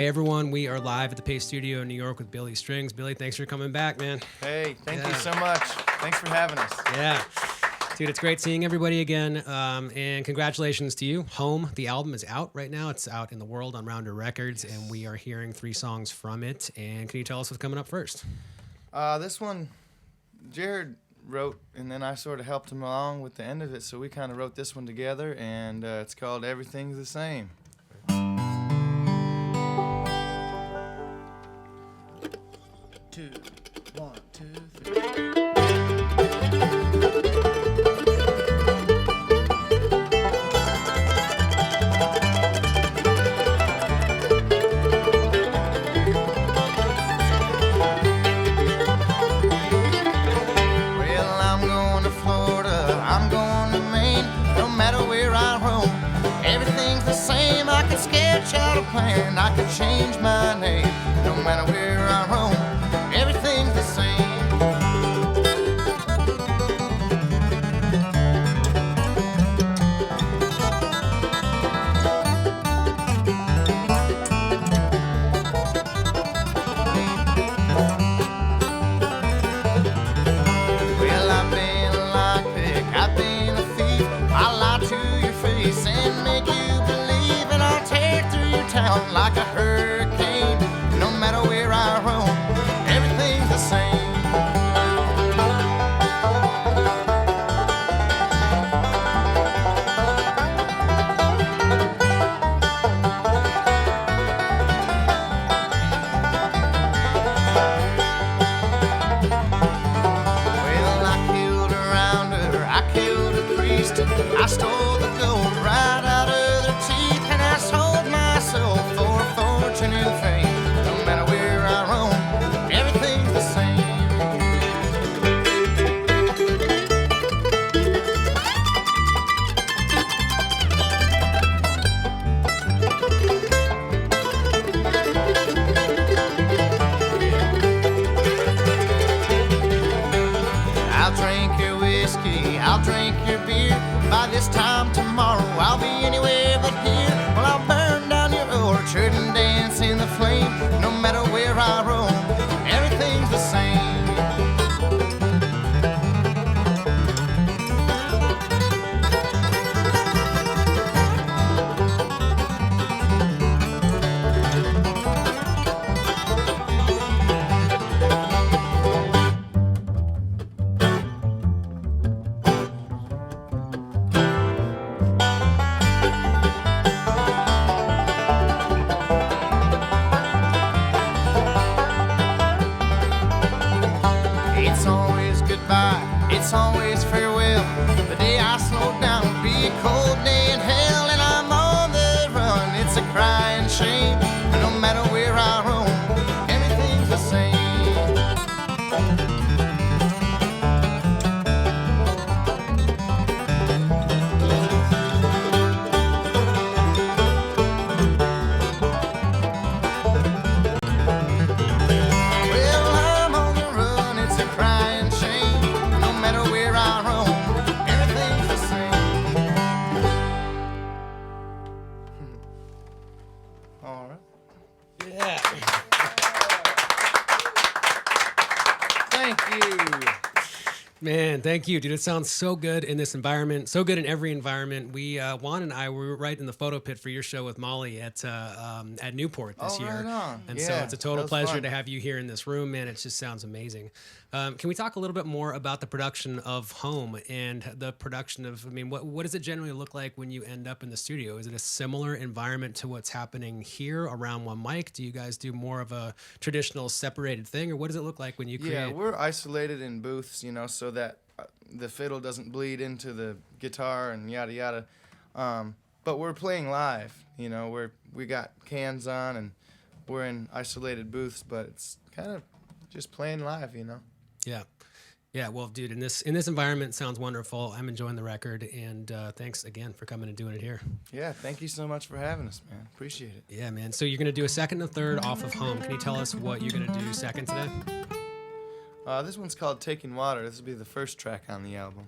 Hey everyone, we are live at the Paste Studio in New York with Billy Strings. Billy, thanks for coming back, man. Hey, thank you so much. Thanks for having us. Yeah. Dude, it's great seeing everybody again. And congratulations to you. Home, the album is out right now. It's out in the world on Rounder Records, and we are hearing 3 songs from it. And can you tell us what's coming up first? This one, Jared wrote, and then I sort of helped him along with the end of it, so we kind of wrote this one together, and it's called Everything's the Same. 2, 1, 2, 3. Plan. I could change my name, no matter where I roam. Everything's the same. Well, I've been a lockpick, I've been a thief. I lie to your face and make you believe, and I'll tear through town like a hurricane. No matter where I roam, everything's the same. Well, I killed a rounder, I killed a priest, I stole the gold right out of their teeth, and I sold myself for fortune and fame. No matter where I roam, everything's the same. I'll drink your whiskey, I'll drink your beer. By this time tomorrow, I'll be anywhere but here. Well, I'll burn down your orchard and dance in the flame. No matter where I roam, everything's the same. It's always goodbye, it's always farewell. The day I slow down will be a cold day in hell, and I'm on the run, it's a crying shame. No matter where I roam, everything's the same. All right. Yeah. Thank you. Man, thank you, dude. It sounds so good in this environment, so good in every environment. Juan and I were right in the photo pit for your show with Molly at Newport this year. Right on. And Yeah, so it's a total pleasure fun. to have you here in this room, man. It just sounds amazing. Can we talk a little bit more about the production of Home and the production of, what does it generally look like when you end up in the studio? Is it a similar environment to what's happening here around one mic? Do you guys do more of a traditional separated thing, or what does it look like when you create? Yeah, we're isolated in booths, so that the fiddle doesn't bleed into the guitar and yada yada. But we're playing live, we got cans on and we're in isolated booths, but it's kind of just playing live, Yeah. Yeah, well, dude, in this environment, sounds wonderful. I'm enjoying the record, and thanks again for coming and doing it here. Yeah, thank you so much for having us, man. Appreciate it. Yeah, man. So you're going to do a second and third off of Home. Can you tell us what you're going to do second today? This one's called Taking Water. This will be the first track on the album.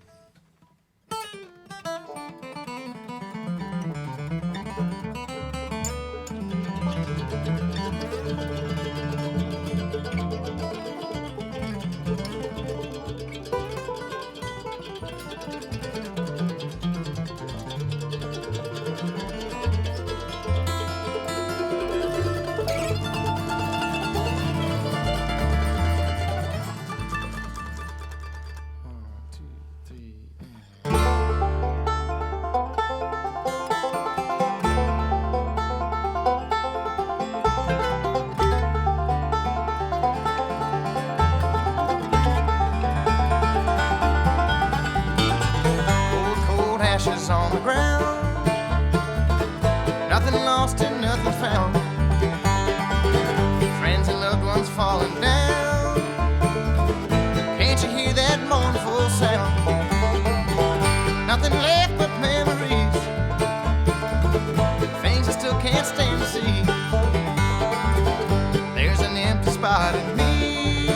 spot in me,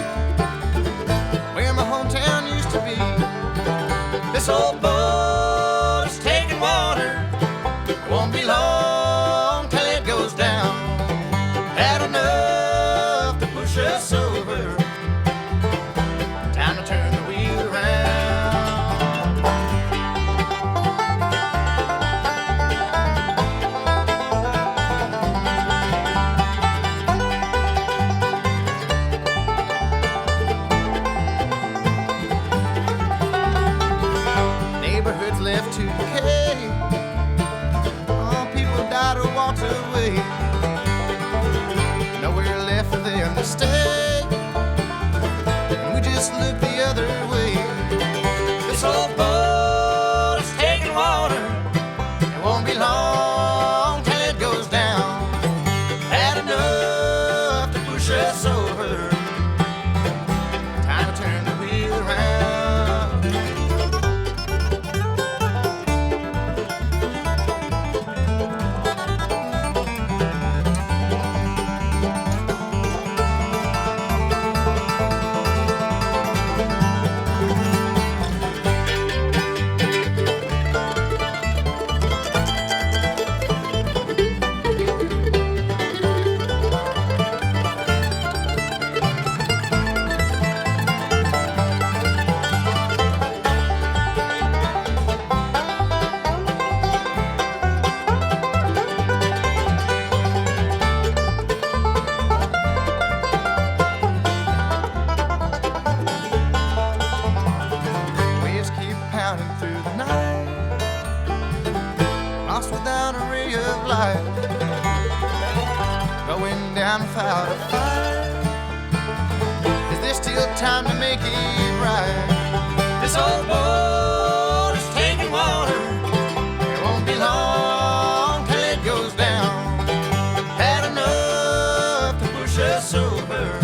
where my hometown used to be. This old boat is taking water, it won't be long till it goes down. Had enough to push us over, time to turn the wheel around. Neighborhoods left to decay, all people died or walked away, nowhere left for them to stay, and we just looked the other way. This old boat is taking water, it won't be long till it goes down. Had enough to push us over, time to turn the wheel around. Waves keep pounding through the night, lost without a ray of light, going down without a fight. Is there still time to make it right? This old boat is taking water, it won't be long till it goes down. Had enough to push us over,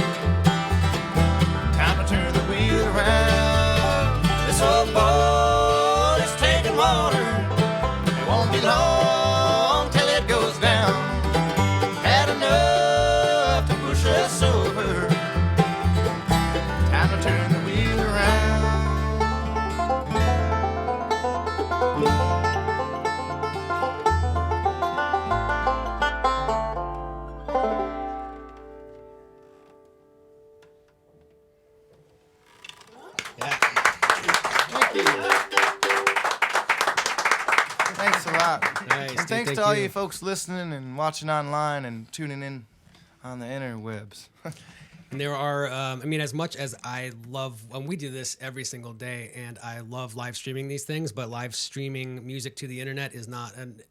time to turn the wheel around. This old boat is taking water, it won't be long till it goes down. Had enough to push us over, time to turn the wheel around. Yeah. Thank you. Thanks a lot. Nice, And dude, thanks thank to all you. you folks listening and watching online and tuning in on the interwebs. And there are, as much as I love, and we do this every single day, and I love live streaming these things, but live streaming music to the internet is not an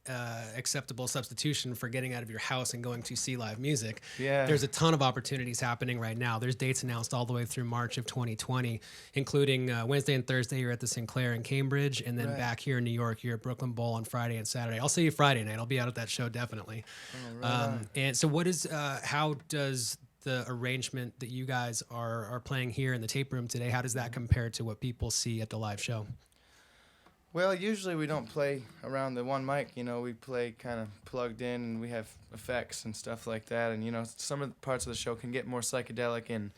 acceptable substitution for getting out of your house and going to see live music. Yeah. There's a ton of opportunities happening right now. There's dates announced all the way through March of 2020, including Wednesday and Thursday, you're at the Sinclair in Cambridge, and then Right. back here in New York, you're at Brooklyn Bowl on Friday and Saturday. I'll see you Friday night. I'll be out at that show definitely. And so what is, how does the arrangement that you guys are playing here in the tape room today, how does that compare to what people see at the live show? Well, usually we don't play around the one mic, we play kind of plugged in, and we have effects and stuff like that, and some of the parts of the show can get more psychedelic and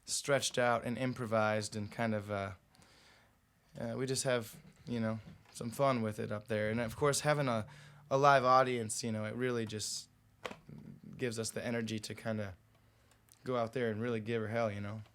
stretched out and improvised, and kind of we just have some fun with it up there. And of course, having a live audience, it really just gives us the energy to kind of go out there and really give her hell.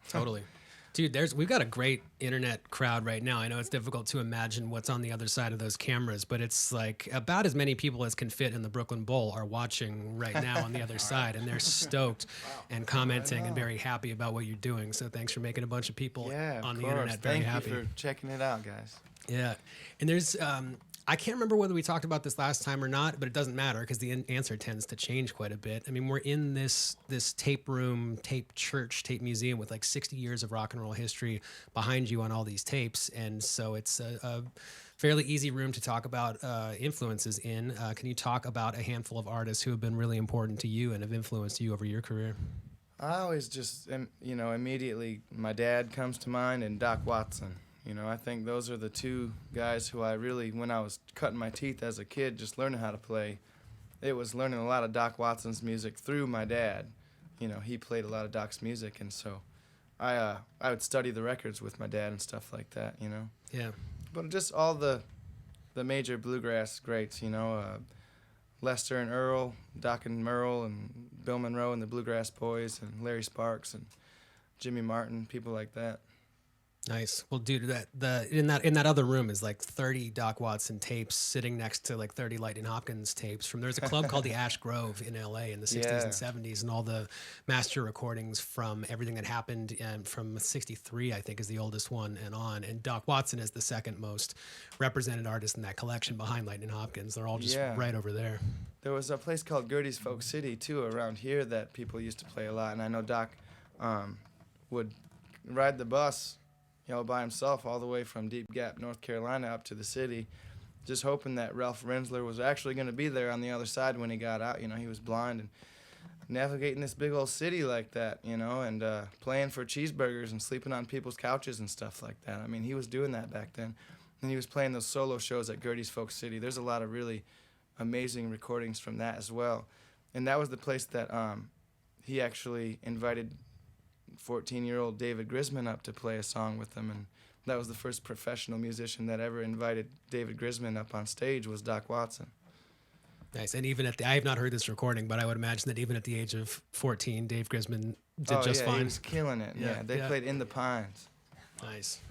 Totally. Dude, we've got a great internet crowd right now. I know it's difficult to imagine what's on the other side of those cameras, but it's like about as many people as can fit in the Brooklyn Bowl are watching right now on the other side, and they're stoked and commenting and very happy about what you're doing. So thanks for making a bunch of people Yeah, on of the course. internet very Thank happy. you for checking it out, guys. Yeah. And there's, I can't remember whether we talked about this last time or not, but it doesn't matter because the answer tends to change quite a bit. I mean, we're in this tape room, tape church, tape museum with like 60 years of rock and roll history behind you on all these tapes. And so it's a fairly easy room to talk about influences in. Can you talk about a handful of artists who have been really important to you and have influenced you over your career? I always just, immediately my dad comes to mind and Doc Watson. I think those are the two guys who I really, when I was cutting my teeth as a kid, just learning how to play, it was learning a lot of Doc Watson's music through my dad. he played a lot of Doc's music, and so I would study the records with my dad and stuff like that. Yeah. But just all the major bluegrass greats, Lester and Earl, Doc and Merle, and Bill Monroe and the Bluegrass Boys, and Larry Sparks and Jimmy Martin, people like that. Nice. Well, dude, in that other room is like 30 Doc Watson tapes sitting next to like 30 Lightning Hopkins tapes from. There's a club called the Ash Grove in LA in the 60s and 70s, and all the master recordings from everything that happened, and from 63, I think, is the oldest one and on. And Doc Watson is the second most represented artist in that collection behind Lightning Hopkins. They're all just right over there. There was a place called Gertie's Folk City too around here that people used to play a lot, and I know Doc would ride the bus by himself all the way from Deep Gap, North Carolina, up to the city, just hoping that Ralph Rensler was actually going to be there on the other side when he got out. He was blind, and navigating this big old city like that, and playing for cheeseburgers and sleeping on people's couches and stuff like that. I mean, he was doing that back then. And he was playing those solo shows at Gertie's Folk City. There's a lot of really amazing recordings from that as well. And that was the place that he actually invited 14-year-old David Grisman up to play a song with him, and that was the first professional musician that ever invited David Grisman up on stage was Doc Watson. Nice. And even I have not heard this recording, but I would imagine that even at the age of 14, Dave Grisman did just fine. He was killing it. Yeah, they played In the Pines. Nice.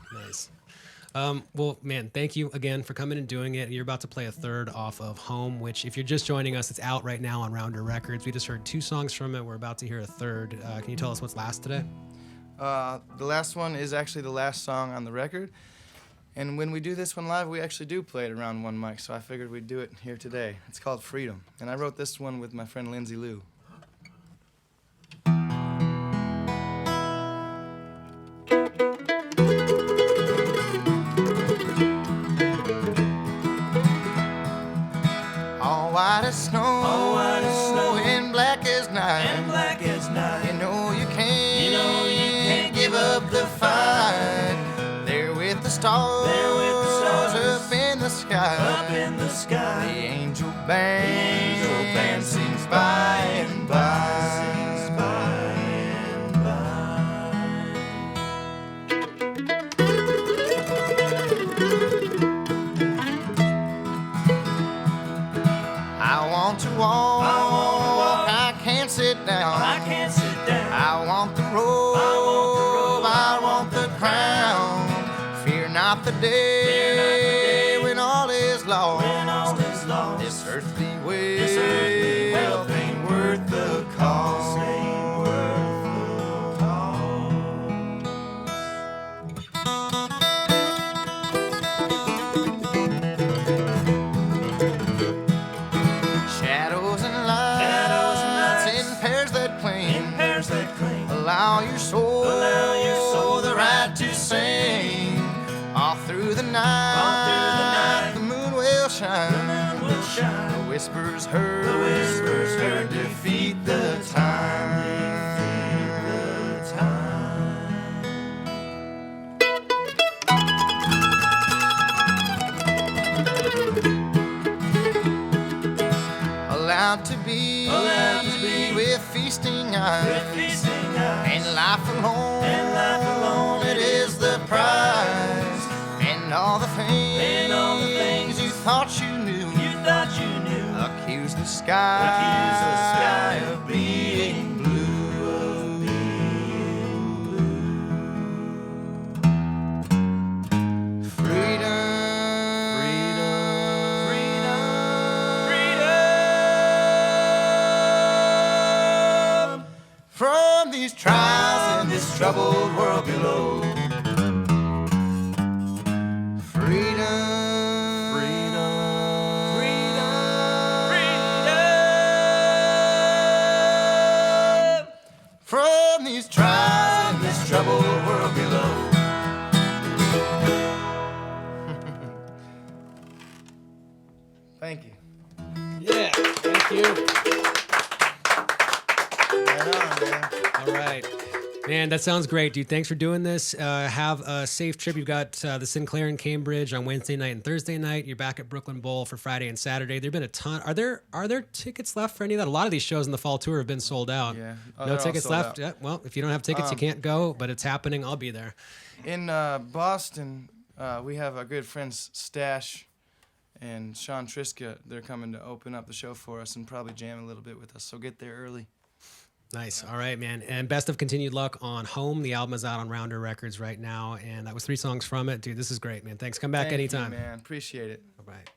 Well, man, thank you again for coming and doing it. You're about to play a third off of Home, which, if you're just joining us, it's out right now on Rounder Records. We just heard 2 songs from it. We're about to hear a third. Can you tell us what's last today? The last one is actually the last song on the record. And when we do this one live, we actually do play it around one mic, so I figured we'd do it here today. It's called Freedom. And I wrote this one with my friend Lindsay Lou. White as snow, and black as night. You know you can't give up the fight. There with the stars, up in the sky. The angel band sings by and by. I want to walk, I can't sit down. I want the robe, I want the crown. Fear not the day when all is lost. This earthly wealth ain't worth the cost. Allow your soul the right to sing. All through the night, the moon will shine. The whispers heard defeat the time. Allowed to be with feasting eyes. And life alone, it is the prize. And all the things you thought you knew, accuse the sky of being blue. Freedom. From these trials in this troubled world below. From these trials in this troubled world below. Thank you. Yeah, thank you. Right on, man. All right. Man, that sounds great, dude. Thanks for doing this. Have a safe trip. You've got the Sinclair in Cambridge on Wednesday night and Thursday night. You're back at Brooklyn Bowl for Friday and Saturday. There've been a ton. Are there tickets left for any of that? A lot of these shows in the fall tour have been sold out. Yeah. No they're all tickets sold left. out. Yeah, well, if you don't have tickets, you can't go. But it's happening. I'll be there. In Boston, we have our good friends Stash and Sean Triska. They're coming to open up the show for us and probably jam a little bit with us. So get there early. Nice. All right, man. And best of continued luck on Home. The album is out on Rounder Records right now, and that was 3 songs from it. Dude, this is great, man. Thanks. Come back Thank you, anytime. man. Appreciate it. All right.